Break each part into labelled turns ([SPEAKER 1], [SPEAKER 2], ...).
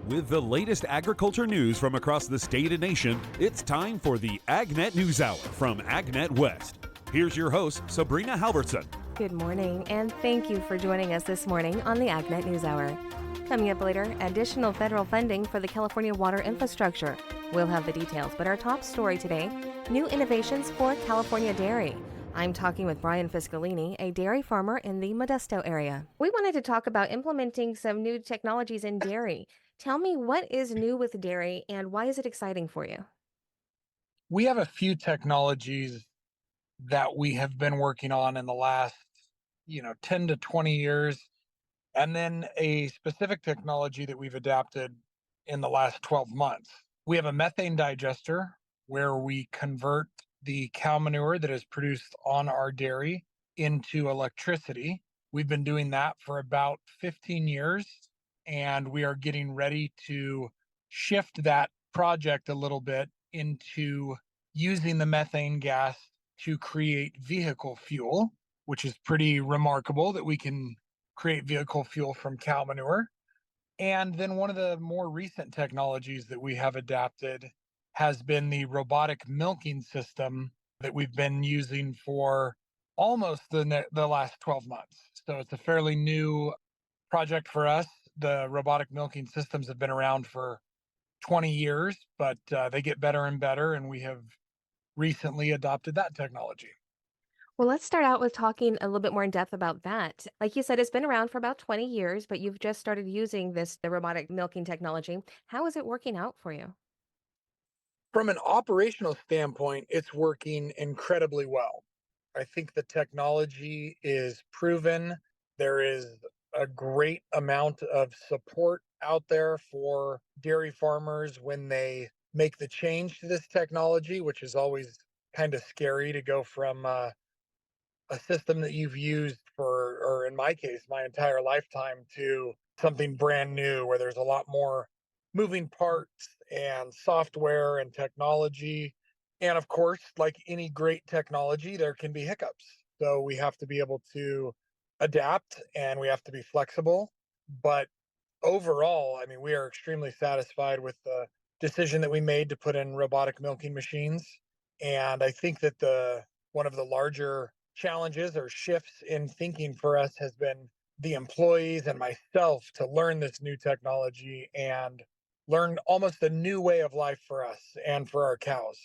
[SPEAKER 1] With the latest agriculture news from across the state and nation, it's time for the AgNet News Hour from AgNet West. Here's your host, Sabrina Halvorson.
[SPEAKER 2] Good morning, and thank you for joining us this morning on the AgNet News Hour. Coming up later, additional federal funding for the California water infrastructure. We'll have the details, but our top story today, new innovations for California dairy. I'm talking with Brian Fiscalini, a dairy farmer in the Modesto area. We wanted to talk about implementing some new technologies in dairy. Tell me, what is new with dairy and why is it exciting for you?
[SPEAKER 3] We have a few technologies that we have been working on in the last, 10 to 20 years, and then a specific technology that we've adapted in the last 12 months. We have a methane digester where we convert the cow manure that is produced on our dairy into electricity. We've been doing that for about 15 years, and we are getting ready to shift that project a little bit into using the methane gas to create vehicle fuel, which is pretty remarkable that we can create vehicle fuel from cow manure. And then one of the more recent technologies that we have adapted has been the robotic milking system that we've been using for almost the last 12 months. So it's a fairly new project for us. The robotic milking systems have been around for 20 years, but they get better and better, and we have recently adopted that technology.
[SPEAKER 2] Well, let's start out with talking a little bit more in depth about that. Like you said, it's been around for about 20 years, but you've just started using the robotic milking technology. How is it working out for you?
[SPEAKER 3] From an operational standpoint, it's working incredibly well. I think the technology is proven. There is a great amount of support out there for dairy farmers when they make the change to this technology, which is always kind of scary to go from a system that you've used for, or in my case, my entire lifetime, to something brand new where there's a lot more moving parts and software and technology. And of course, like any great technology, there can be hiccups. So we have to be able to adapt and we have to be flexible. But overall, I mean, we are extremely satisfied with the decision that we made to put in robotic milking machines. And I think that the one of the larger challenges or shifts in thinking for us has been the employees and myself to learn this new technology and learn almost a new way of life for us and for our cows.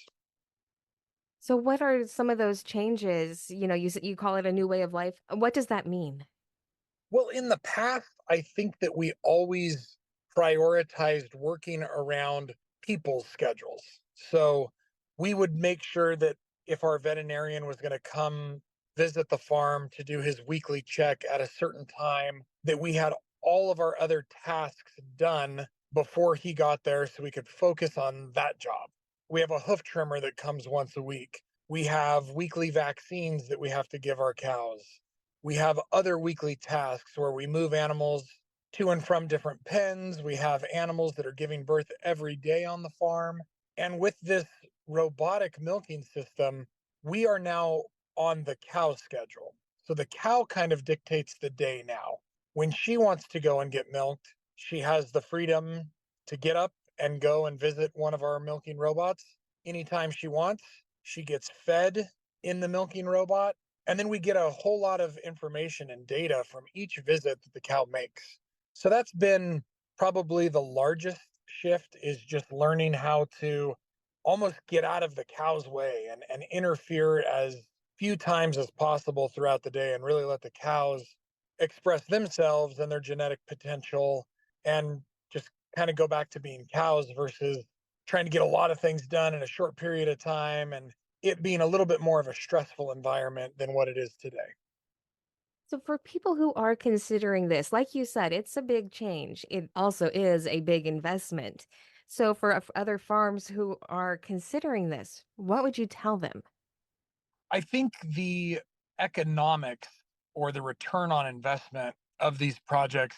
[SPEAKER 2] So, what are some of those changes? You call it a new way of life. What does that mean?
[SPEAKER 3] Well, in the past, I think that we always prioritized working around people's schedules. So we would make sure that if our veterinarian was going to come visit the farm to do his weekly check at a certain time, that we had all of our other tasks done before he got there so we could focus on that job. We have a hoof trimmer that comes once a week. We have weekly vaccines that we have to give our cows. We have other weekly tasks where we move animals to and from different pens. We have animals that are giving birth every day on the farm. And with this robotic milking system, we are now on the cow schedule. So the cow kind of dictates the day now. When she wants to go and get milked, she has the freedom to get up and go and visit one of our milking robots anytime she wants. She gets fed in the milking robot. And then we get a whole lot of information and data from each visit that the cow makes. So that's been probably the largest shift, is just learning how to almost get out of the cow's way and interfere as few times as possible throughout the day and really let the cows express themselves and their genetic potential and just kind of go back to being cows versus trying to get a lot of things done in a short period of time and it being a little bit more of a stressful environment than what it is today.
[SPEAKER 2] So, for people who are considering this, like you said, it's a big change. It also is a big investment. So, for other farms who are considering this, what would you tell them?
[SPEAKER 3] I think the economics or the return on investment of these projects,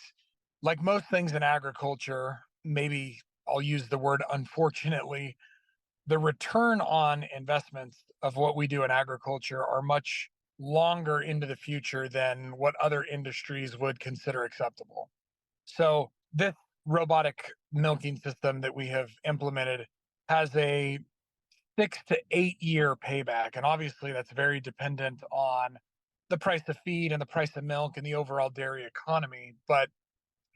[SPEAKER 3] like most things in agriculture, maybe I'll use the word unfortunately, the return on investments of what we do in agriculture are much longer into the future than what other industries would consider acceptable. So this robotic milking system that we have implemented has a 6 to 8 year payback. And obviously, that's very dependent on the price of feed and the price of milk and the overall dairy economy. But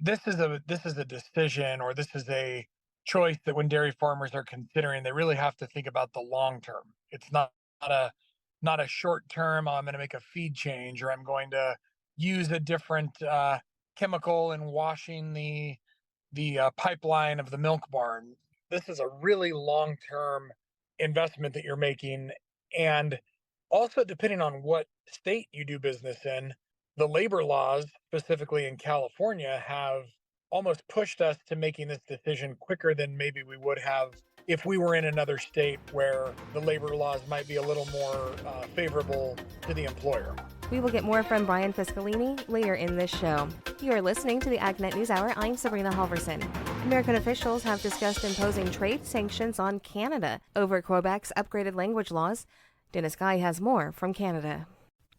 [SPEAKER 3] this is a decision, or this is a choice that when dairy farmers are considering, they really have to think about the long term. It's not a not a short term. I'm going to make a feed change, or I'm going to use a different chemical in washing the pipeline of the milk barn. This is a really long term investment that you're making, and also depending on what state you do business in, the labor laws, specifically in California, have almost pushed us to making this decision quicker than maybe we would have if we were in another state where the labor laws might be a little more favorable to the employer.
[SPEAKER 2] We will get more from Brian Fiscalini later in this show. You are listening to the AgNet News Hour. I'm Sabrina Halvorson. American officials have discussed imposing trade sanctions on Canada over Quebec's upgraded language laws. Dennis Guy has more from Canada.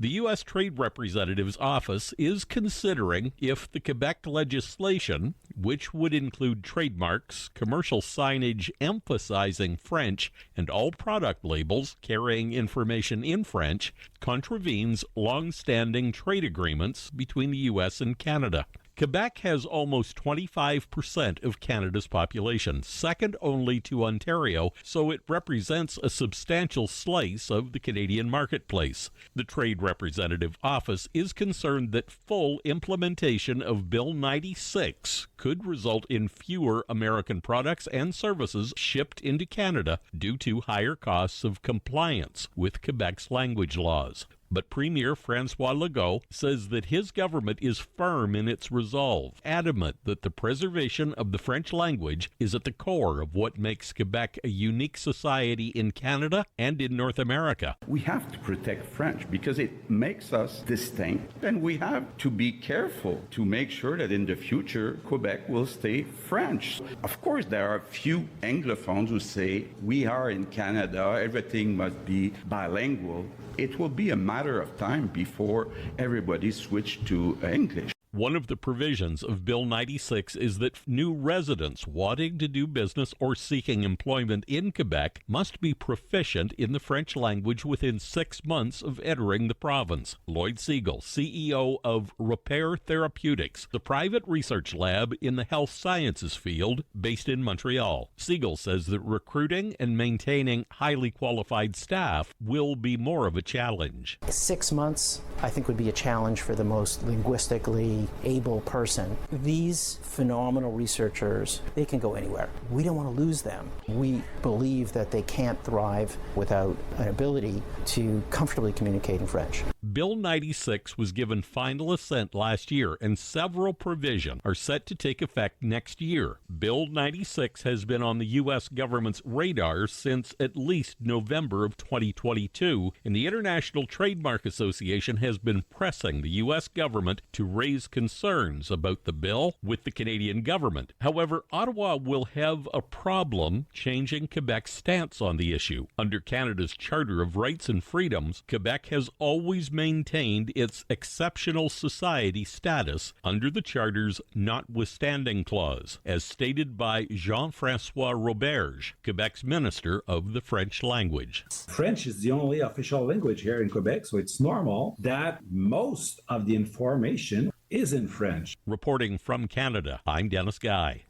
[SPEAKER 4] The U.S. Trade Representative's office is considering if the Quebec legislation, which would include trademarks, commercial signage emphasizing French, and all product labels carrying information in French, contravenes long-standing trade agreements between the U.S. and Canada. Quebec has almost 25% of Canada's population, second only to Ontario, so it represents a substantial slice of the Canadian marketplace. The Trade Representative Office is concerned that full implementation of Bill 96 could result in fewer American products and services shipped into Canada due to higher costs of compliance with Quebec's language laws. But Premier François Legault says that his government is firm in its resolve, adamant that the preservation of the French language is at the core of what makes Quebec a unique society in Canada and in North America.
[SPEAKER 5] We have to protect French because it makes us distinct, and we have to be careful to make sure that in the future Quebec will stay French. Of course, there are a few Anglophones who say we are in Canada, everything must be bilingual. It will be a matter of time before everybody switches to English.
[SPEAKER 4] One of the provisions of Bill 96 is that new residents wanting to do business or seeking employment in Quebec must be proficient in the French language within 6 months of entering the province. Lloyd Siegel, CEO of Repair Therapeutics, the private research lab in the health sciences field based in Montreal. Siegel says that recruiting and maintaining highly qualified staff will be more of a challenge.
[SPEAKER 6] 6 months, I think, would be a challenge for the most linguistically able person. These phenomenal researchers, they can go anywhere. We don't want to lose them. We believe that they can't thrive without an ability to comfortably communicate in French.
[SPEAKER 4] Bill 96 was given final assent last year, and several provisions are set to take effect next year. Bill 96 has been on the U.S. government's radar since at least November of 2022, and the International Trademark Association has been pressing the U.S. government to raise concerns about the bill with the Canadian government. However, Ottawa will have a problem changing Quebec's stance on the issue. Under Canada's Charter of Rights and Freedoms, Quebec has always maintained its exceptional society status under the Charter's notwithstanding clause, as stated by Jean-François Roberge, Quebec's Minister of the French language.
[SPEAKER 7] French is the only official language here in Quebec, so it's normal that most of the information is in French.
[SPEAKER 4] Reporting from Canada, I'm Dennis Guy.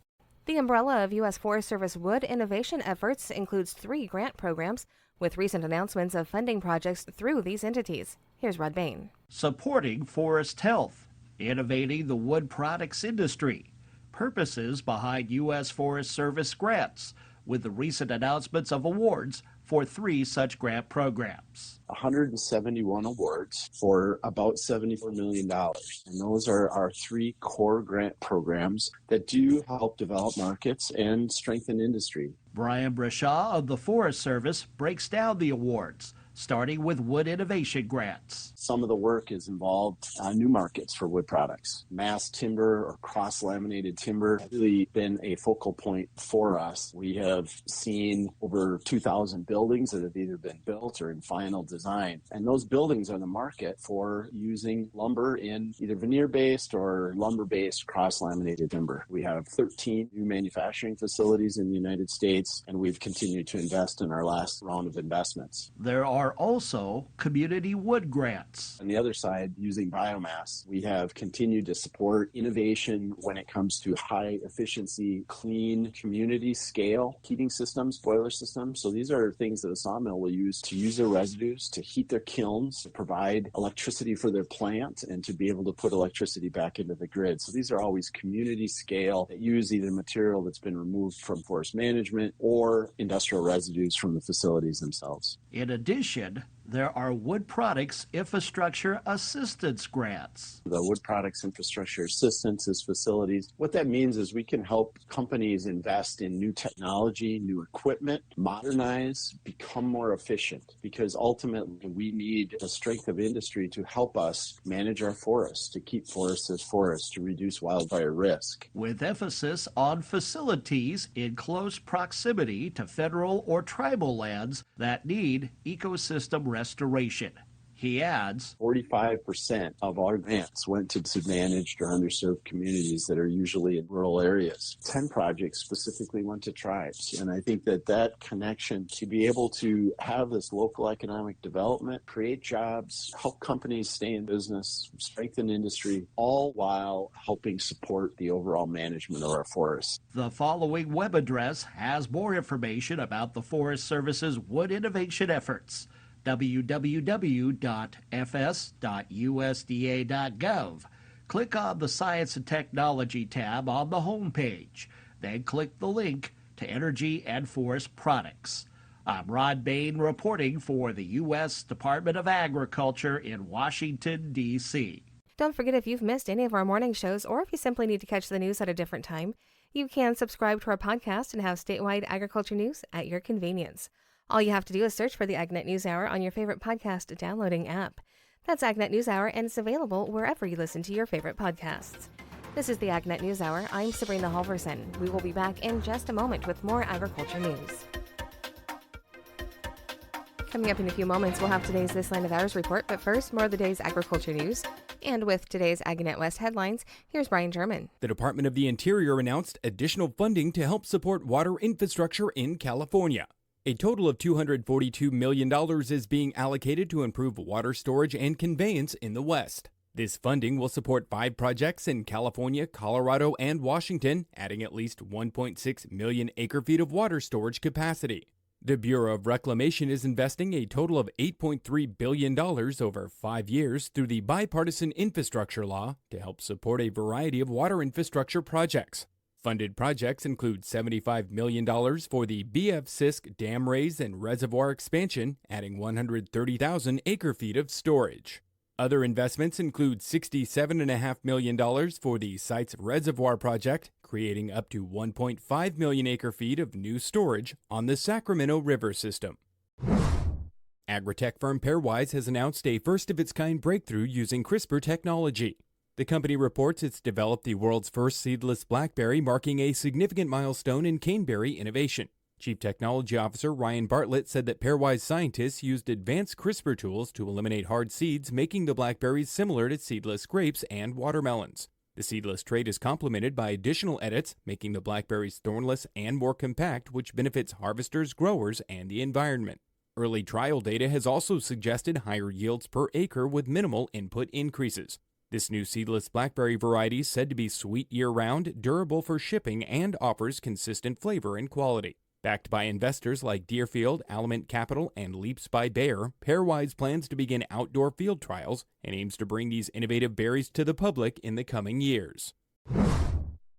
[SPEAKER 2] The umbrella of U.S. Forest Service wood innovation efforts includes 3 grant programs, with recent announcements of funding projects through these entities. Here's Rod Bain.
[SPEAKER 8] Supporting forest health, innovating the wood products industry, purposes behind U.S. Forest Service grants, with the recent announcements of awards for 3 such grant programs.
[SPEAKER 9] 171 awards for about $74 million. And those are our 3 core grant programs that do help develop markets and strengthen industry.
[SPEAKER 8] Brian Brashaw of the Forest Service breaks down the awards, starting with wood innovation grants.
[SPEAKER 9] Some of the work is involved new markets for wood products. Mass timber or cross-laminated timber has really been a focal point for us. We have seen over 2,000 buildings that have either been built or in final design. And those buildings are the market for using lumber in either veneer-based or lumber-based cross-laminated timber. We have 13 new manufacturing facilities in the United States, and we've continued to invest in our last round of investments.
[SPEAKER 8] There are also community wood grants.
[SPEAKER 9] On the other side, using biomass, we have continued to support innovation when it comes to high efficiency, clean community scale heating systems, boiler systems. So these are things that a sawmill will use to use their residues, to heat their kilns, to provide electricity for their plant, and to be able to put electricity back into the grid. So these are always community scale that use either material that's been removed from forest management or industrial residues from the facilities themselves.
[SPEAKER 8] In addition, there are Wood Products Infrastructure Assistance Grants.
[SPEAKER 9] The Wood Products Infrastructure Assistance is facilities. What that means is we can help companies invest in new technology, new equipment, modernize, become more efficient, because ultimately we need the strength of industry to help us manage our forests, to keep forests as forests, to reduce wildfire risk.
[SPEAKER 8] With emphasis on facilities in close proximity to federal or tribal lands that need ecosystem restoration. He adds,
[SPEAKER 9] 45% of our grants went to disadvantaged or underserved communities that are usually in rural areas. 10 projects specifically went to tribes. And I think that that connection to be able to have this local economic development, create jobs, help companies stay in business, strengthen industry, all while helping support the overall management of our forests.
[SPEAKER 8] The following web address has more information about the Forest Service's wood innovation efforts. www.fs.usda.gov. Click on the Science and Technology tab on the home page. Then click the link to Energy and Forest Products. I'm Rod Bain reporting for the U.S. Department of Agriculture in Washington, D.C.
[SPEAKER 2] Don't forget, if you've missed any of our morning shows or if you simply need to catch the news at a different time, you can subscribe to our podcast and have statewide agriculture news at your convenience. All you have to do is search for the AgNet News Hour on your favorite podcast downloading app. That's AgNet News Hour, and it's available wherever you listen to your favorite podcasts. This is the AgNet News Hour. I'm Sabrina Halvorson. We will be back in just a moment with more agriculture news. Coming up in a few moments, we'll have today's This Line of Ours report, but first, more of the day's agriculture news. And with today's AgNet West headlines, here's Brian German.
[SPEAKER 10] The Department of the Interior announced additional funding to help support water infrastructure in California. A total of $242 million is being allocated to improve water storage and conveyance in the West. This funding will support 5 projects in California, Colorado, and Washington, adding at least 1.6 million acre-feet of water storage capacity. The Bureau of Reclamation is investing a total of $8.3 billion over 5 years through the Bipartisan Infrastructure Law to help support a variety of water infrastructure projects. Funded projects include $75 million for the BF Sisk dam raise and reservoir expansion, adding 130,000 acre-feet of storage. Other investments include $67.5 million for the site's reservoir project, creating up to 1.5 million acre-feet of new storage on the Sacramento River system. Agritech firm Pairwise has announced a first-of-its-kind breakthrough using CRISPR technology. The company reports it's developed the world's first seedless blackberry, marking a significant milestone in caneberry innovation. Chief Technology Officer Ryan Bartlett said that Pairwise scientists used advanced CRISPR tools to eliminate hard seeds, making the blackberries similar to seedless grapes and watermelons. The seedless trait is complemented by additional edits, making the blackberries thornless and more compact, which benefits harvesters, growers, and the environment. Early trial data has also suggested higher yields per acre with minimal input increases. This new seedless blackberry variety is said to be sweet year-round, durable for shipping, and offers consistent flavor and quality. Backed by investors like Deerfield, Aliment Capital, and Leaps by Bayer, Pairwise plans to begin outdoor field trials and aims to bring these innovative berries to the public in the coming years.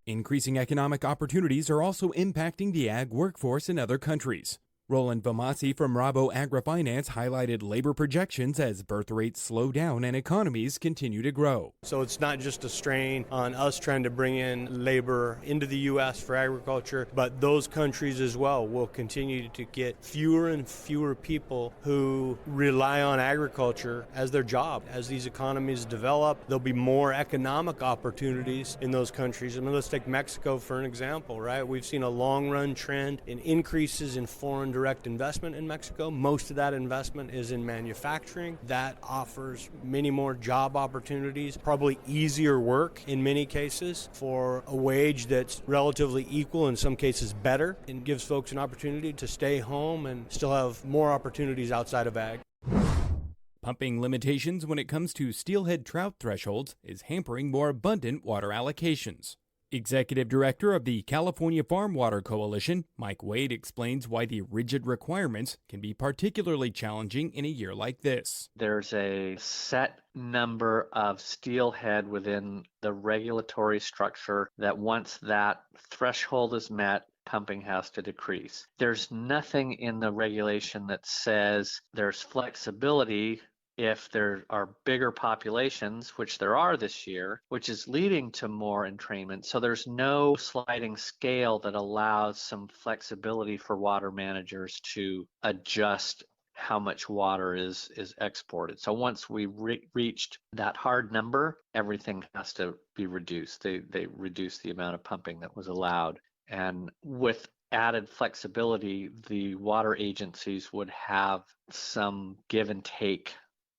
[SPEAKER 10] Increasing economic opportunities are also impacting the ag workforce in other countries. Roland Vamasi from Rabo AgriFinance highlighted labor projections as birth rates slow down and economies continue to grow.
[SPEAKER 11] So it's not just a strain on us trying to bring in labor into the U.S. for agriculture, but those countries as well will continue to get fewer and fewer people who rely on agriculture as their job. As these economies develop, there'll be more economic opportunities in those countries. I mean, let's take Mexico for an example, right? We've seen a long-run trend in increases in foreign direct investment in Mexico. Most of that investment is in manufacturing. That offers many more job opportunities, probably easier work in many cases for a wage that's relatively equal, in some cases better, and gives folks an opportunity to stay home and still have more opportunities outside of ag.
[SPEAKER 10] Pumping limitations when it comes to steelhead trout thresholds is hampering more abundant water allocations. Executive Director of the California Farm Water Coalition, Mike Wade, explains why the rigid requirements can be particularly challenging in a year like this.
[SPEAKER 12] There's a set number of steelhead within the regulatory structure that once that threshold is met, pumping has to decrease. There's nothing in the regulation that says there's flexibility if there are bigger populations, which there are this year, which is leading to more entrainment. So there's no sliding scale that allows some flexibility for water managers to adjust how much water is exported. So once we reached that hard number, everything has to be reduced. They reduced the amount of pumping that was allowed. And with added flexibility, the water agencies would have some give and take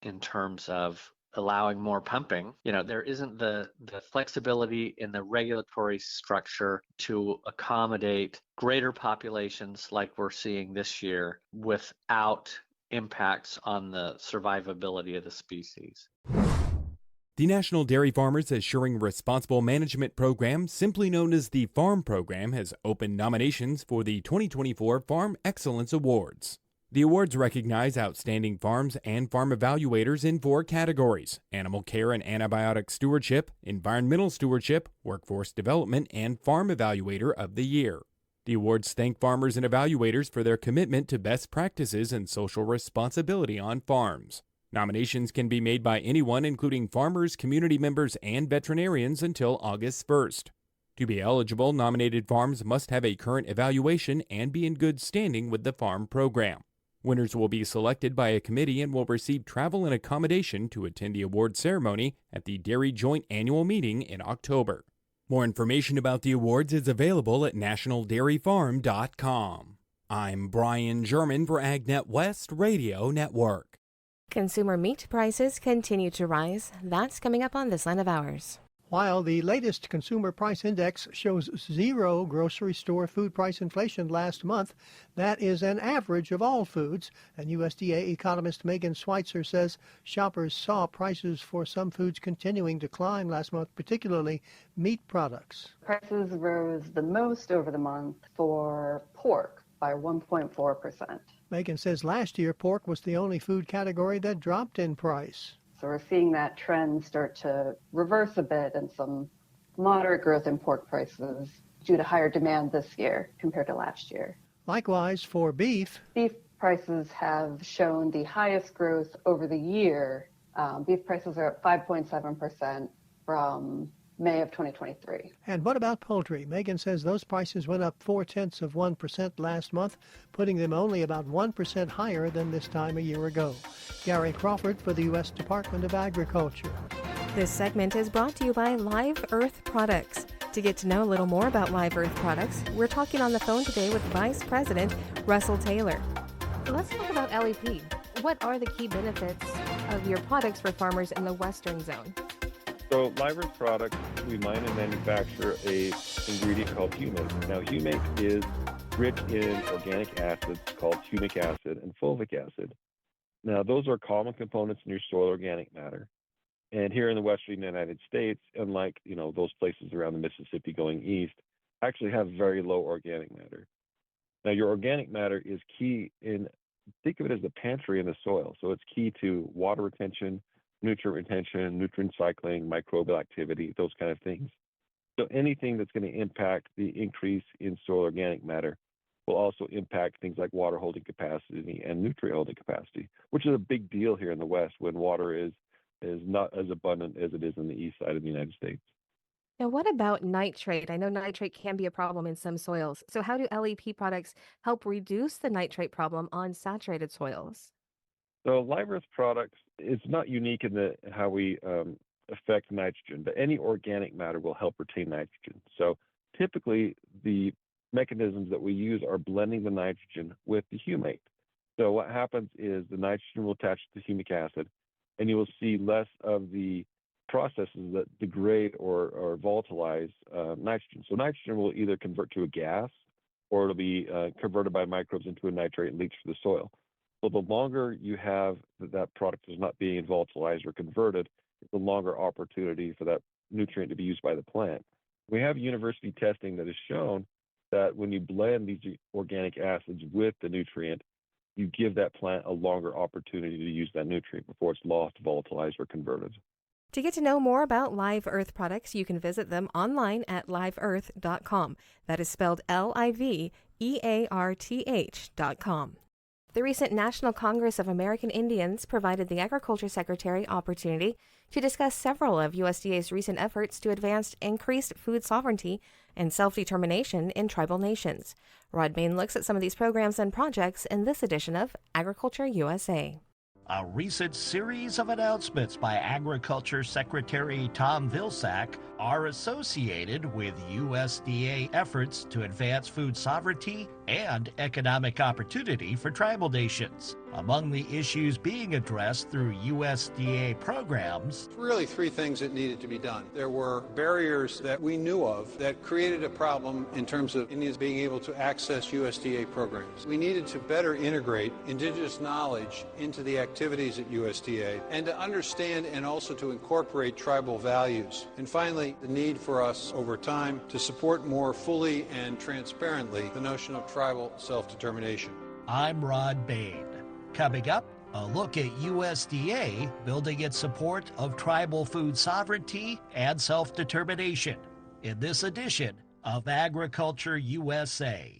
[SPEAKER 12] in terms of allowing more pumping. You know, there isn't the flexibility in the regulatory structure to accommodate greater populations like we're seeing this year without impacts on the survivability of the species.
[SPEAKER 10] The National Dairy Farmers Assuring Responsible Management Program, simply known as the FARM Program, has opened nominations for the 2024 Farm Excellence Awards. The awards recognize outstanding farms and farm evaluators in 4 categories: animal care and antibiotic stewardship, environmental stewardship, workforce development, and farm evaluator of the year. The awards thank farmers and evaluators for their commitment to best practices and social responsibility on farms. Nominations can be made by anyone, including farmers, community members, and veterinarians, until August 1st. To be eligible, nominated farms must have a current evaluation and be in good standing with the farm program. Winners will be selected by a committee and will receive travel and accommodation to attend the award ceremony at the Dairy Joint Annual Meeting in October. More information about the awards is available at nationaldairyfarm.com. I'm Brian German for AgNet West Radio Network.
[SPEAKER 2] Consumer meat prices continue to rise. That's coming up on This Line of Ours.
[SPEAKER 13] While the latest consumer price index shows 0 grocery store food price inflation last month, that is an average of all foods. And USDA economist Megan Schweitzer says shoppers saw prices for some foods continuing to climb last month, particularly meat products.
[SPEAKER 14] Prices rose the most over the month for pork by 1.4%.
[SPEAKER 13] Megan says last year pork was the only food category that dropped in price.
[SPEAKER 14] So we're seeing that trend start to reverse a bit and some moderate growth in pork prices due to higher demand this year compared to last year.
[SPEAKER 13] Likewise for beef.
[SPEAKER 14] Beef prices have shown the highest growth over the year. Beef prices are up 5.7% from May of 2023.
[SPEAKER 13] And what about poultry? Megan says those prices went up 0.4% last month, putting them only about 1% higher than this time a year ago. Gary Crawford for the U.S. Department of Agriculture.
[SPEAKER 2] This segment is brought to you by Live Earth Products. To get to know a little more about Live Earth Products, we're talking on the phone today with Vice President Russell Taylor. Let's talk about LEP. What are the key benefits of your products for farmers in the Western Zone?
[SPEAKER 15] So Live Earth Products, we mine and manufacture a ingredient called humic. Now humic is rich in organic acids called humic acid and fulvic acid. Now those are common components in your soil organic matter. And here in the Western United States, unlike those places around the Mississippi going east, actually have very low organic matter. Now your organic matter is key think of it as the pantry in the soil. So it's key to water retention, nutrient retention, nutrient cycling, microbial activity, those kind of things. So anything that's going to impact the increase in soil organic matter will also impact things like water holding capacity and nutrient holding capacity, which is a big deal here in the West when water is not as abundant as it is in the east side of the United States.
[SPEAKER 2] Now, what about nitrate? I know nitrate can be a problem in some soils. So, how do LEP products help reduce the nitrate problem on saturated soils?
[SPEAKER 15] So live earth products, it's not unique in how we affect nitrogen, but any organic matter will help retain nitrogen. So typically the mechanisms that we use are blending the nitrogen with the humate. So what happens is the nitrogen will attach to the humic acid, and you will see less of the processes that degrade or volatilize nitrogen. So nitrogen will either convert to a gas, or it'll be converted by microbes into a nitrate and leach to the soil. So the longer you have that product is not being volatilized or converted, the longer opportunity for that nutrient to be used by the plant. We have university testing that has shown that when you blend these organic acids with the nutrient, you give that plant a longer opportunity to use that nutrient before it's lost, volatilized, or converted.
[SPEAKER 2] To get to know more about Live Earth products, you can visit them online at liveearth.com. That is spelled LIVEARTH.com. The recent National Congress of American Indians provided the Agriculture Secretary opportunity to discuss several of USDA's recent efforts to advance increased food sovereignty and self-determination in tribal nations. Rod Bain looks at some of these programs and projects in this edition of Agriculture USA.
[SPEAKER 8] A recent series of announcements by Agriculture Secretary Tom Vilsack are associated with USDA efforts to advance food sovereignty and economic opportunity for tribal nations. Among the issues being addressed through USDA programs,
[SPEAKER 16] really three things that needed to be done. There were barriers that we knew of that created a problem in terms of Indians being able to access USDA programs. We needed to better integrate indigenous knowledge into the activities at USDA and to understand and also to incorporate tribal values. And finally, the need for us over time to support more fully and transparently the notion of tribal self-determination.
[SPEAKER 8] I'm Rod Bain. Coming up, a look at USDA building its support of tribal food sovereignty and self-determination in this edition of Agriculture USA.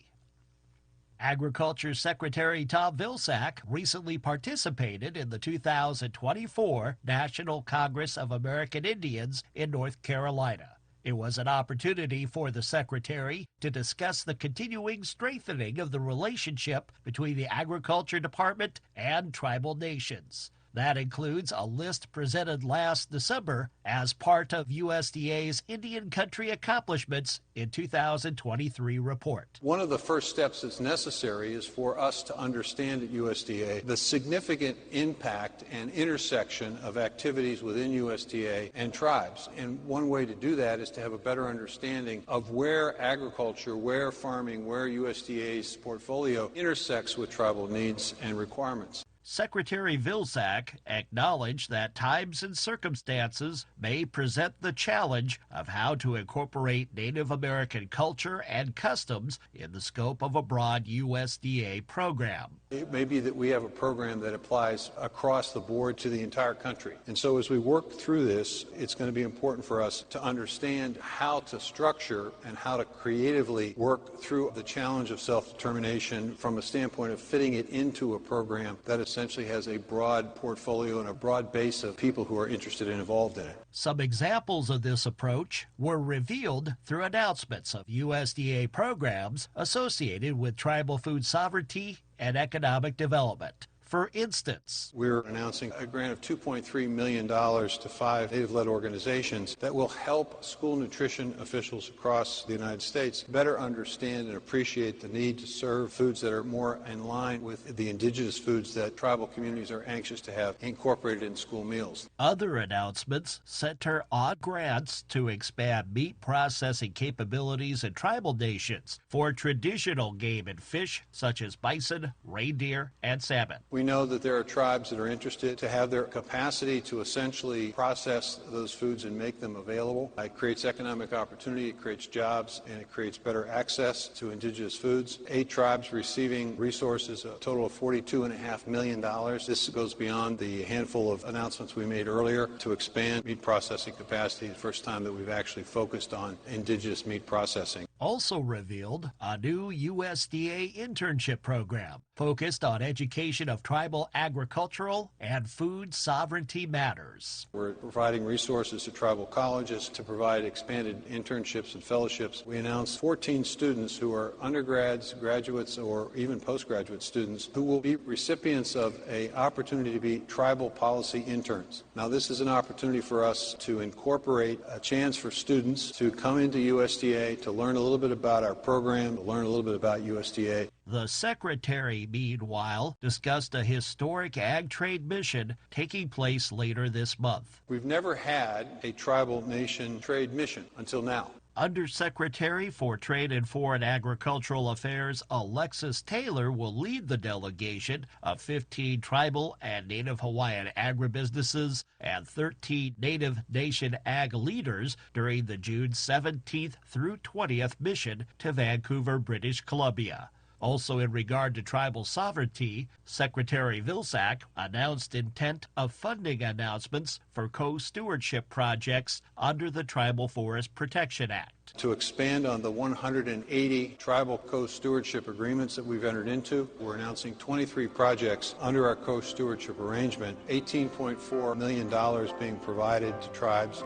[SPEAKER 8] Agriculture Secretary Tom Vilsack recently participated in the 2024 National Congress of American Indians in North Carolina. It was an opportunity for the Secretary to discuss the continuing strengthening of the relationship between the Agriculture Department and tribal nations. That includes a list presented last December as part of USDA's Indian Country Accomplishments in 2023 report.
[SPEAKER 16] One of the first steps that's necessary is for us to understand at USDA the significant impact and intersection of activities within USDA and tribes. And one way to do that is to have a better understanding of where agriculture, where farming, where USDA's portfolio intersects with tribal needs and requirements.
[SPEAKER 8] Secretary Vilsack acknowledged that times and circumstances may present the challenge of how to incorporate Native American culture and customs in the scope of a broad USDA program.
[SPEAKER 16] It may be that we have a program that applies across the board to the entire country. And so as we work through this, it's going to be important for us to understand how to structure and how to creatively work through the challenge of self-determination from a standpoint of fitting it into a program that essentially has a broad portfolio and a broad base of people who are interested and involved in it.
[SPEAKER 8] Some examples of this approach were revealed through announcements of USDA programs associated with tribal food sovereignty and economic development. For instance,
[SPEAKER 16] we're announcing a grant of $2.3 million to 5 Native-led organizations that will help school nutrition officials across the United States better understand and appreciate the need to serve foods that are more in line with the indigenous foods that tribal communities are anxious to have incorporated in school meals.
[SPEAKER 8] Other announcements center on grants to expand meat processing capabilities in tribal nations for traditional game and fish such as bison, reindeer, and salmon.
[SPEAKER 16] We know that there are tribes that are interested to have their capacity to essentially process those foods and make them available. It creates economic opportunity, it creates jobs, and it creates better access to indigenous foods. 8 tribes receiving resources, a total of $42.5 million. This goes beyond the handful of announcements we made earlier to expand meat processing capacity. The first time that we've actually focused on indigenous meat processing.
[SPEAKER 8] also revealed a new USDA internship program focused on education of tribal agricultural and food sovereignty matters.
[SPEAKER 16] We're providing resources to tribal colleges to provide expanded internships and fellowships. We announced 14 students who are undergrads, graduates, or even postgraduate students who will be recipients of an opportunity to be tribal policy interns. Now, this is an opportunity for us to incorporate a chance for students to come into USDA to learn a little bit about our program, to learn a little bit about USDA.
[SPEAKER 8] The secretary, meanwhile, discussed a historic ag trade mission taking place later this month.
[SPEAKER 16] We've never had a tribal nation trade mission until now.
[SPEAKER 8] Undersecretary for Trade and Foreign Agricultural Affairs Alexis Taylor will lead the delegation of 15 tribal and Native Hawaiian agribusinesses and 13 Native Nation ag leaders during the June 17th through 20th mission to Vancouver, British Columbia. Also in regard to tribal sovereignty, Secretary Vilsack announced intent of funding announcements for co-stewardship projects under the Tribal Forest Protection Act.
[SPEAKER 16] To expand on the 180 tribal co-stewardship agreements that we've entered into, we're announcing 23 projects under our co-stewardship arrangement, $18.4 million being provided to tribes.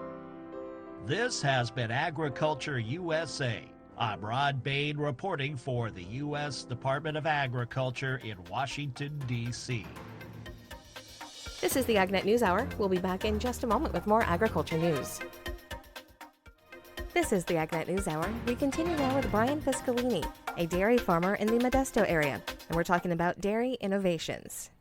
[SPEAKER 8] This has been Agriculture USA. I'm Rod Bain reporting for the U.S. Department of Agriculture in Washington, D.C.
[SPEAKER 2] This is the AgNet News Hour. We'll be back in just a moment with more agriculture news. This is the AgNet News Hour. We continue now with Brian Fiscalini, a dairy farmer in the Modesto area, and we're talking about dairy innovations.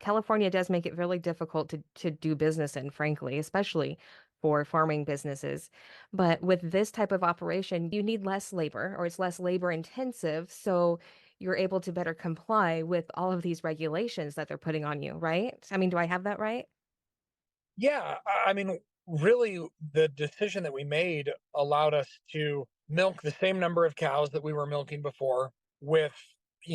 [SPEAKER 2] California does make it really difficult to do business in, frankly, especially for farming businesses. But with this type of operation, you need less labor, or it's less labor intensive, so you're able to better comply with all of these regulations that they're putting on you, right? I mean, do I have that right?
[SPEAKER 3] Yeah, I mean, really, the decision that we made allowed us to milk the same number of cows that we were milking before with,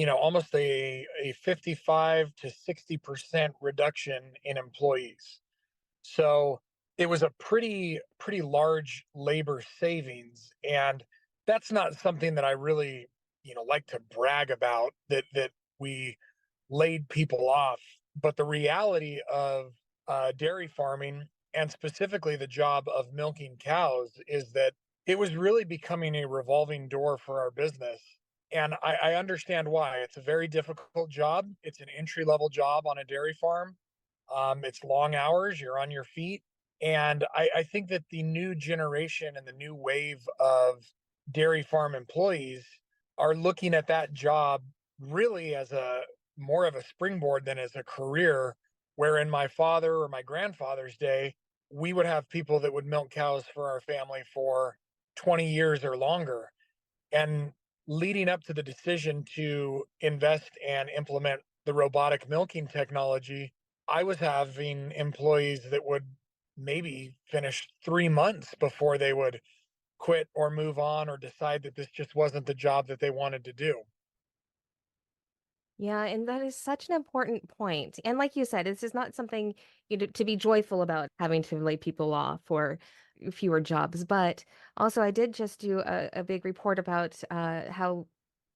[SPEAKER 3] almost a 55 to 60% reduction in employees. So it was a pretty large labor savings, and that's not something that I really like to brag about, that we laid people off. But the reality of dairy farming, and specifically the job of milking cows, is that it was really becoming a revolving door for our business. And I understand why. It's a very difficult job. It's an entry level job on a dairy farm. It's long hours. You're on your feet. And I think that the new generation and the new wave of dairy farm employees are looking at that job really as more of a springboard than as a career, where in my father or my grandfather's day, we would have people that would milk cows for our family for 20 years or longer. And leading up to the decision to invest and implement the robotic milking technology, I was having employees that would maybe finish 3 months before they would quit or move on or decide that this just wasn't the job that they wanted to do.
[SPEAKER 2] Yeah, and that is such an important point. And like you said, this is not something to be joyful about, having to lay people off for fewer jobs. But also, I did just do a big report about how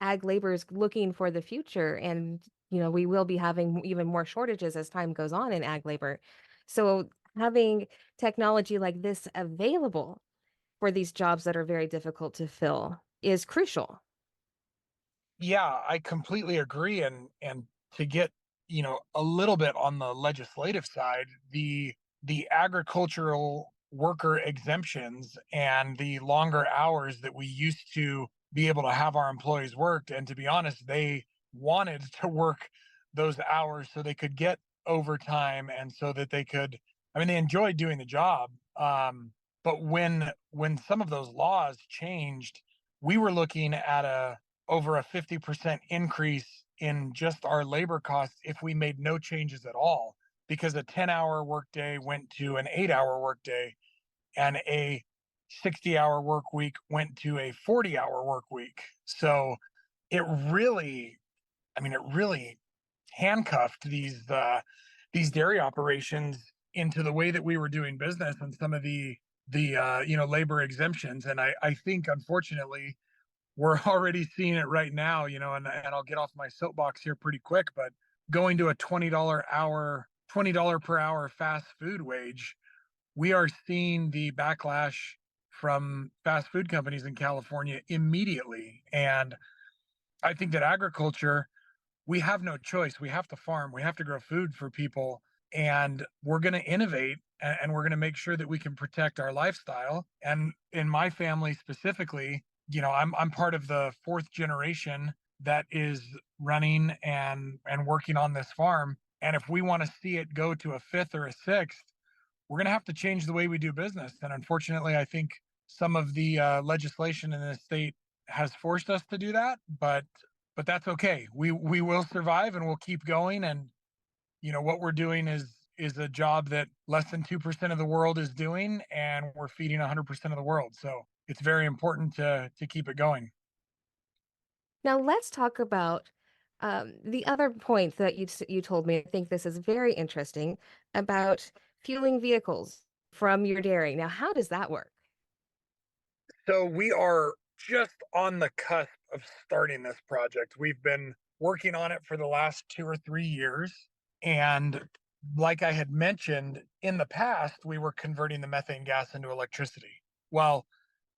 [SPEAKER 2] ag labor is looking for the future. And, we will be having even more shortages as time goes on in ag labor. So having technology like this available for these jobs that are very difficult to fill is crucial.
[SPEAKER 3] Yeah, I completely agree. And to get, a little bit on the legislative side, the agricultural worker exemptions and the longer hours that we used to be able to have our employees worked. And to be honest, they wanted to work those hours so they could get overtime, and so that they could, I mean, they enjoyed doing the job. But when some of those laws changed, we were looking at over a 50% increase in just our labor costs if we made no changes at all, because a 10-hour workday went to an 8-hour workday, and a 60-hour work week went to a 40-hour work week. So it really, it really handcuffed these dairy operations into the way that we were doing business, and some of the labor exemptions. And I think, unfortunately, we're already seeing it right now, and I'll get off my soapbox here pretty quick, but going to a $20 per hour fast food wage, we are seeing the backlash from fast food companies in California immediately. And I think that agriculture, we have no choice. We have to farm, we have to grow food for people, and we're going to innovate and we're going to make sure that we can protect our lifestyle. And in my family specifically, I'm part of the fourth generation that is running and working on this farm. And if we want to see it go to a fifth or a sixth, we're going to have to change the way we do business. And unfortunately, I think some of the legislation in the state has forced us to do that, but that's okay. We will survive and we'll keep going. And what we're doing is a job that less than 2% of the world is doing, and we're feeding 100% of the world. So it's very important to keep it going.
[SPEAKER 2] Now let's talk about the other point that you told me. I think this is very interesting about fueling vehicles from your dairy. Now, how does that work?
[SPEAKER 3] So we are just on the cusp of starting this project. We've been working on it for the last 2 or 3 years. And like I had mentioned, in the past, we were converting the methane gas into electricity. Well,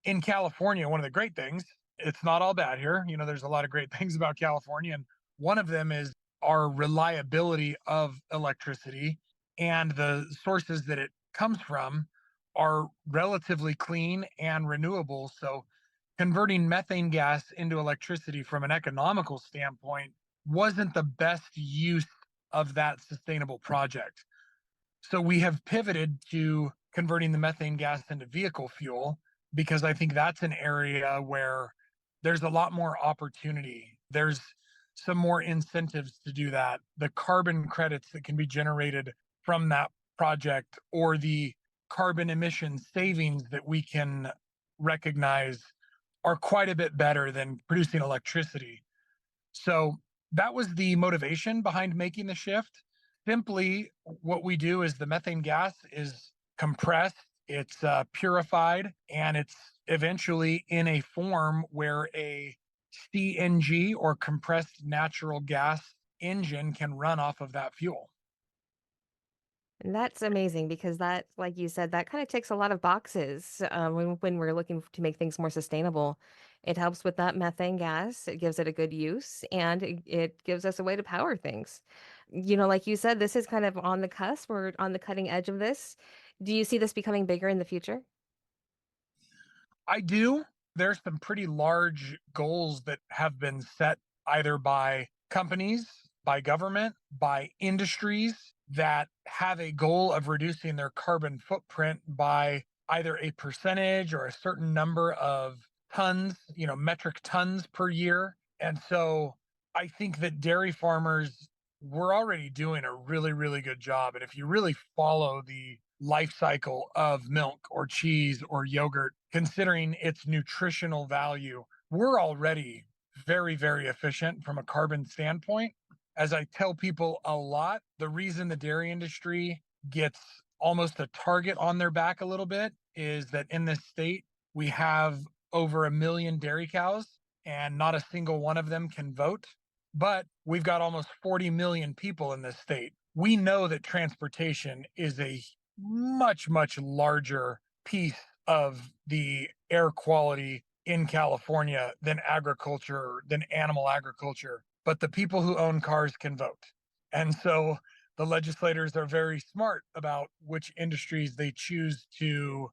[SPEAKER 3] in California, one of the great things, it's not all bad here. There's a lot of great things about California. And one of them is our reliability of electricity, and the sources that it comes from are relatively clean and renewable. So converting methane gas into electricity from an economical standpoint wasn't the best use of that sustainable project. So we have pivoted to converting the methane gas into vehicle fuel, because I think that's an area where there's a lot more opportunity. There's some more incentives to do that. The carbon credits that can be generated from that project, or the carbon emission savings that we can recognize, are quite a bit better than producing electricity. So that was the motivation behind making the shift. Simply, what we do is the methane gas is compressed, it's purified, and it's eventually in a form where a CNG, or compressed natural gas engine, can run off of that fuel.
[SPEAKER 2] And that's amazing because that, like you said, that kind of ticks a lot of boxes when we're looking to make things more sustainable. It helps with that methane gas. It gives it a good use, and it gives us a way to power things. Like you said, this is kind of on the cusp. We're on the cutting edge of this. Do you see this becoming bigger in the future?
[SPEAKER 3] I do. There's some pretty large goals that have been set either by companies, by government, by industries, that have a goal of reducing their carbon footprint by either a percentage or a certain number of tons, metric tons per year. And so I think that dairy farmers, we're already doing a really, really good job. And if you really follow the life cycle of milk or cheese or yogurt, considering its nutritional value, we're already very, very efficient from a carbon standpoint. As I tell people a lot, the reason the dairy industry gets almost a target on their back a little bit is that in this state, we have over 1 million dairy cows, and not a single one of them can vote. But we've got almost 40 million people in this state. We know that transportation is a much, much larger piece of the air quality in California than agriculture, than animal agriculture. But the people who own cars can vote. And so the legislators are very smart about which industries they choose to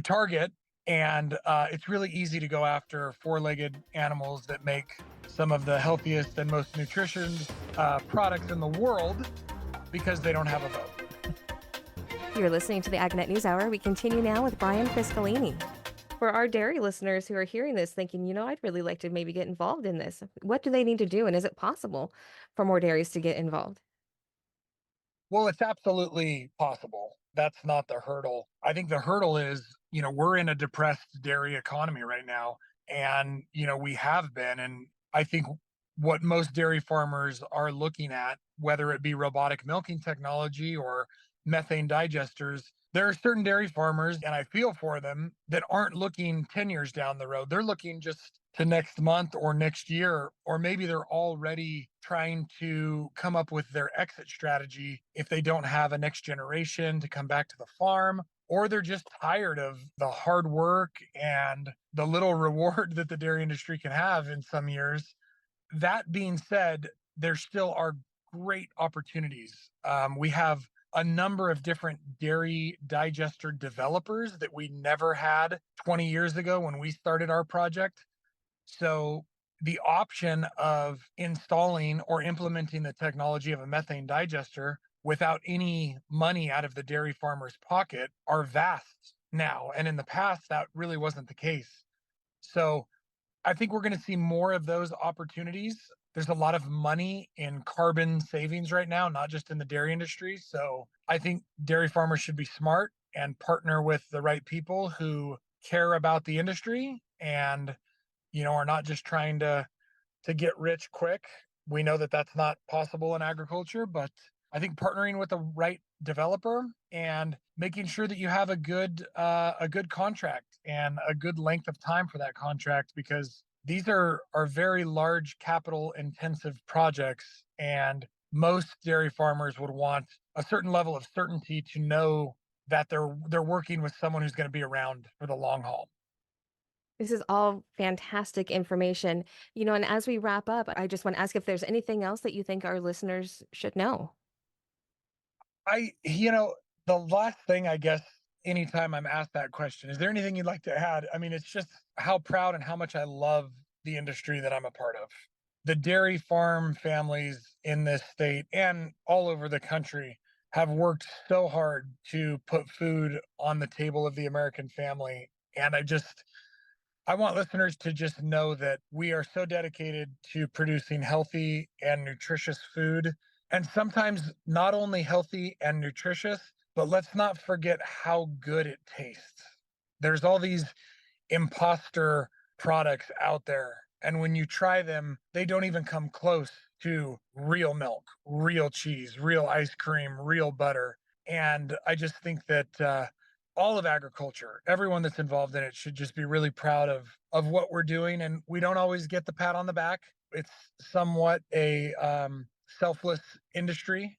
[SPEAKER 3] target. And it's really easy to go after four-legged animals that make some of the healthiest and most nutritious products in the world, because they don't have a vote.
[SPEAKER 2] You're listening to the AgNet News Hour. We continue now with Brian Fiscalini. For our dairy listeners who are hearing this thinking, I'd really like to maybe get involved in this, what do they need to do? And is it possible for more dairies to get involved?
[SPEAKER 3] Well, it's absolutely possible. That's not the hurdle. I think the hurdle is, we're in a depressed dairy economy right now. And, we have been. And I think what most dairy farmers are looking at, whether it be robotic milking technology or methane digesters, There are certain dairy farmers, and I feel for them, that aren't looking 10 years down the road. They're looking just to next month or next year, or maybe they're already trying to come up with their exit strategy if they don't have a next generation to come back to the farm, or they're just tired of the hard work and the little reward that the dairy industry can have in some years. That being said, there still are great opportunities. We have a number of different dairy digester developers that we never had 20 years ago when we started our project. So the option of installing or implementing the technology of a methane digester without any money out of the dairy farmer's pocket are vast now. And in the past, that really wasn't the case. So I think we're going to see more of those opportunities. There's a lot of money in carbon savings right now, not just in the dairy industry. So I think dairy farmers should be smart and partner with the right people who care about the industry and, are not just trying to get rich quick. We know that that's not possible in agriculture, but I think partnering with the right developer and making sure that you have a good contract and a good length of time for that contract, because these are very large capital intensive projects, and most dairy farmers would want a certain level of certainty to know that they're working with someone who's going to be around for the long haul.
[SPEAKER 2] This is all fantastic information. And as we wrap up, I just want to ask if there's anything else that you think our listeners should know.
[SPEAKER 3] The last thing, I guess, anytime I'm asked that question, is there anything you'd like to add? I mean, it's just how proud and how much I love the industry that I'm a part of. The dairy farm families in this state and all over the country have worked so hard to put food on the table of the American family. And I want listeners to just know that we are so dedicated to producing healthy and nutritious food. And sometimes not only healthy and nutritious, but let's not forget how good it tastes. There's all these imposter products out there, and when you try them, they don't even come close to real milk, real cheese, real ice cream, real butter. And I just think that all of agriculture, everyone that's involved in it, should just be really proud of what we're doing. And we don't always get the pat on the back. It's somewhat a selfless industry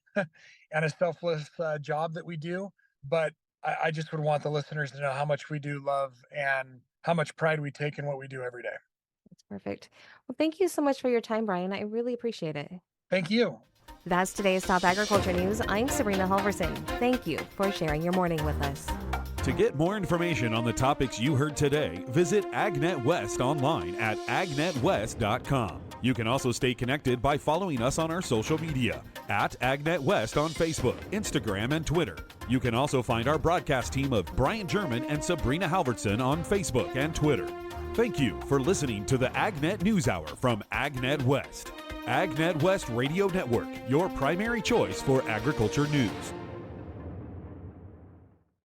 [SPEAKER 3] and a selfless job that we do. But I just would want the listeners to know how much we do love and how much pride we take in what we do every day.
[SPEAKER 2] That's perfect. Well, thank you so much for your time, Brian. I really appreciate it.
[SPEAKER 3] Thank you.
[SPEAKER 2] That's today's Top Agriculture News. I'm Sabrina Halvorson. Thank you for sharing your morning with us.
[SPEAKER 1] To get more information on the topics you heard today, visit AgNet West online at agnetwest.com. You can also stay connected by following us on our social media at AgNet West on Facebook, Instagram, and Twitter. You can also find our broadcast team of Brian German and Sabrina Halvorson on Facebook and Twitter. Thank you for listening to the AgNet News Hour from AgNet West. AgNet West Radio Network, your primary choice for agriculture news.